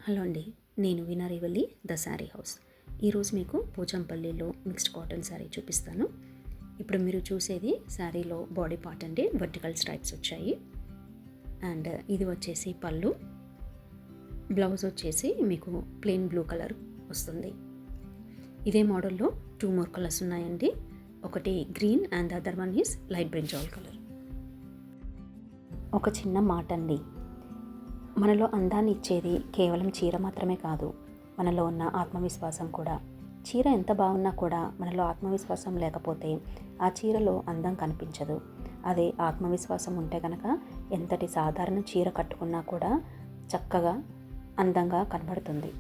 Hello అండి, నేను వినారివల్లి the sari house. ఈరోజు మీకు పోచంపల్లిలో మిక్స్డ్ కాటన్ శారీ చూపిస్తాను. ఇప్పుడు మీరు చూసేది శారీలో బాడీ పార్ట్ అండి, వర్టికల్ స్ట్రైప్స్ వచ్చాయి. అండ్ ఇది వచ్చేసి పళ్ళు, బ్లౌజ్ వచ్చేసి మీకు ప్లెయిన్ బ్లూ కలర్ వస్తుంది. ఇదే మోడల్లో 2 more కలర్స్ ఉన్నాయండి. ఒకటి green and other one is light brinjal colour. ఒక చిన్న మాట అండి, మనలో అందాన్ని ఇచ్చేది కేవలం చీర మాత్రమే కాదు, మనలో ఉన్న ఆత్మవిశ్వాసం కూడా. చీర ఎంత బాగున్నా కూడా మనలో ఆత్మవిశ్వాసం లేకపోతే ఆ చీరలో అందం కనిపించదు. అదే ఆత్మవిశ్వాసం ఉంటే కనుక ఎంతటి సాధారణ చీర కట్టుకున్నా కూడా చక్కగా అందంగా కనబడుతుంది.